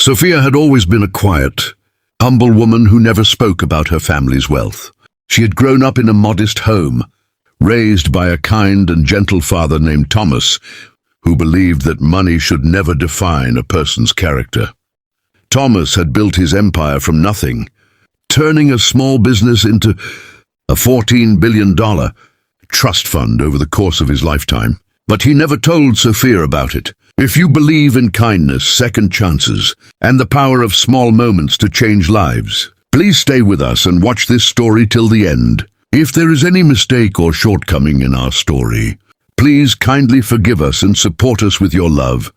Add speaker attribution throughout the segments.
Speaker 1: Sophia had always been a quiet, humble woman who never spoke about her family's wealth. She had grown up in a modest home, raised by a kind and gentle father named Thomas, who believed that money should never define a person's character. Thomas had built his empire from nothing, turning a small business into a $14 billion trust fund over the course of his lifetime. But he never told Sophia about it. If you believe in kindness, second chances, and the power of small moments to change lives, please stay with us and watch this story till the end. If there is any mistake or shortcoming in our story, please kindly forgive us and support us with your love,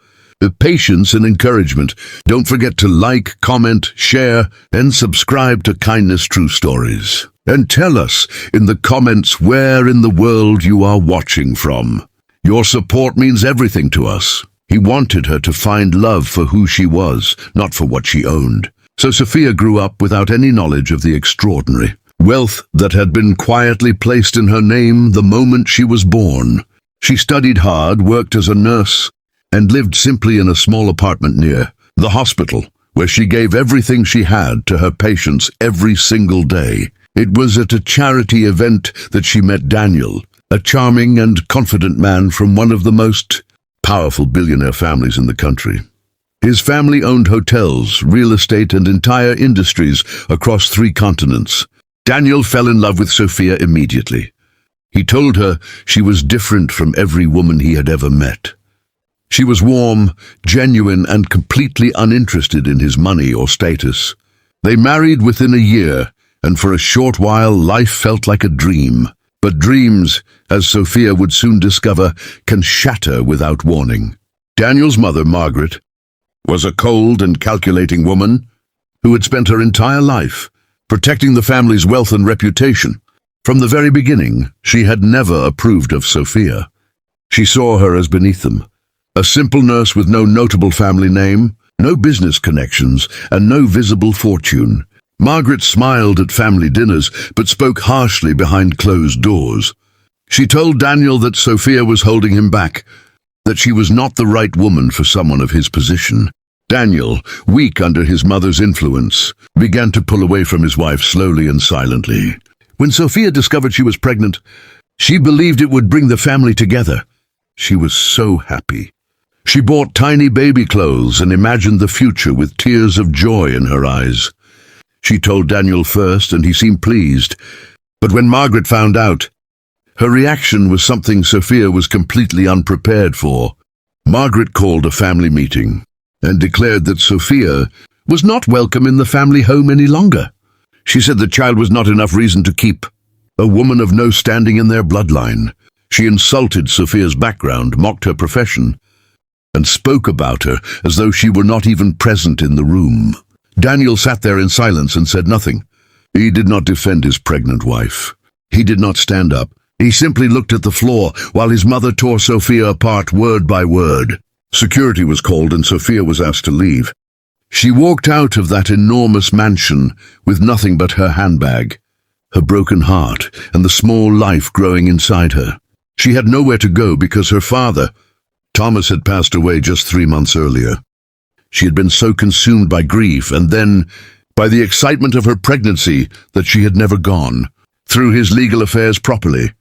Speaker 1: patience and encouragement. Don't forget to like, comment, share, and subscribe to Kindness True Stories. And tell us in the comments where in the world you are watching from. Your support means everything to us. He wanted her to find love for who she was, not for what she owned. So Sophia grew up without any knowledge of the extraordinary wealth that had been quietly placed in her name the moment she was born. She studied hard, worked as a nurse, and lived simply in a small apartment near the hospital, where she gave everything she had to her patients every single day. It was at a charity event that she met Daniel, a charming and confident man from one of the most powerful billionaire families in the country. His family owned hotels, real estate, and entire industries across 3 continents. Daniel fell in love with Sophia immediately. He told her she was different from every woman he had ever met. She was warm, genuine, and completely uninterested in his money or status. They married within a year, and for a short while life felt like a dream. But dreams, as Sophia would soon discover, can shatter without warning. Daniel's mother, Margaret, was a cold and calculating woman who had spent her entire life protecting the family's wealth and reputation. From the very beginning, she had never approved of Sophia. She saw her as beneath them, a simple nurse with no notable family name, no business connections, and no visible fortune. Margaret smiled at family dinners, but spoke harshly behind closed doors. She told Daniel that Sophia was holding him back, that she was not the right woman for someone of his position. Daniel, weak under his mother's influence, began to pull away from his wife slowly and silently. When Sophia discovered she was pregnant, she believed it would bring the family together. She was so happy. She bought tiny baby clothes and imagined the future with tears of joy in her eyes. She told Daniel first, and he seemed pleased. But when Margaret found out, her reaction was something Sophia was completely unprepared for. Margaret called a family meeting and declared that Sophia was not welcome in the family home any longer. She said the child was not enough reason to keep, a woman of no standing in their bloodline. She insulted Sophia's background, mocked her profession, and spoke about her as though she were not even present in the room. Daniel sat there in silence and said nothing. He did not defend his pregnant wife. He did not stand up. He simply looked at the floor while his mother tore Sophia apart word by word. Security was called and Sophia was asked to leave. She walked out of that enormous mansion with nothing but her handbag, her broken heart, and the small life growing inside her. She had nowhere to go because her father, Thomas, had passed away just 3 months earlier. She had been so consumed by grief and then by the excitement of her pregnancy that she had never gone through his legal affairs properly.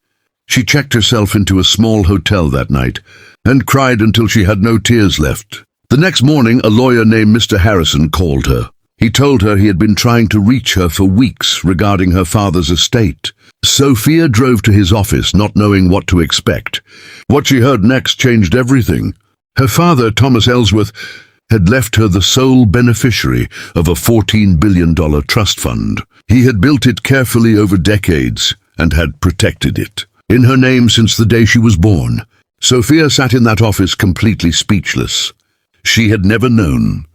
Speaker 1: She checked herself into a small hotel that night and cried until she had no tears left. The next morning, a lawyer named Mr. Harrison called her. He told her he had been trying to reach her for weeks regarding her father's estate. Sophia drove to his office, not knowing what to expect. What she heard next changed everything. Her father, Thomas Ellsworth, had left her the sole beneficiary of a $14 billion trust fund. He had built it carefully over decades and had protected it in her name since the day she was born. Sophia sat in that office completely speechless. She had never known.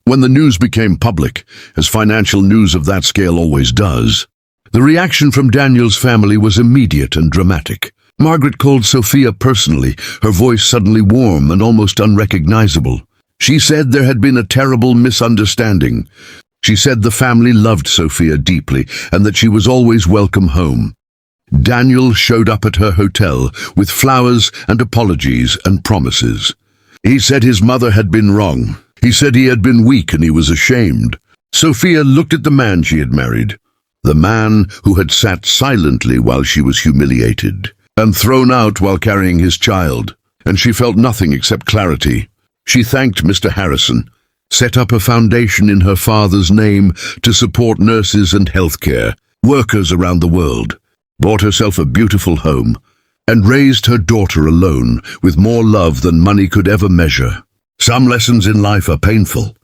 Speaker 1: When the news became public, as financial news of that scale always does, the reaction from Daniel's family was immediate and dramatic. Margaret called Sophia personally, her voice suddenly warm and almost unrecognizable. She said there had been a terrible misunderstanding. She said the family loved Sophia deeply and that she was always welcome home. Daniel showed up at her hotel with flowers and apologies and promises. He said his mother had been wrong. He said he had been weak and he was ashamed. Sophia looked at the man she had married, the man who had sat silently while she was humiliated and thrown out while carrying his child, and she felt nothing except clarity. She thanked Mr. Harrison, set up a foundation in her father's name to support nurses and healthcare workers around the world, bought herself a beautiful home, and raised her daughter alone with more love than money could ever measure. Some lessons in life are painful,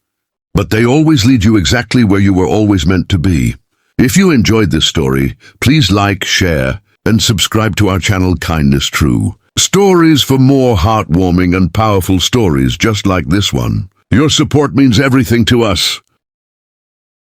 Speaker 1: but they always lead you exactly where you were always meant to be. If you enjoyed this story, please like, share, and subscribe to our channel Kindness True. Stories for more heartwarming and powerful stories just like this one. Your support means everything to us.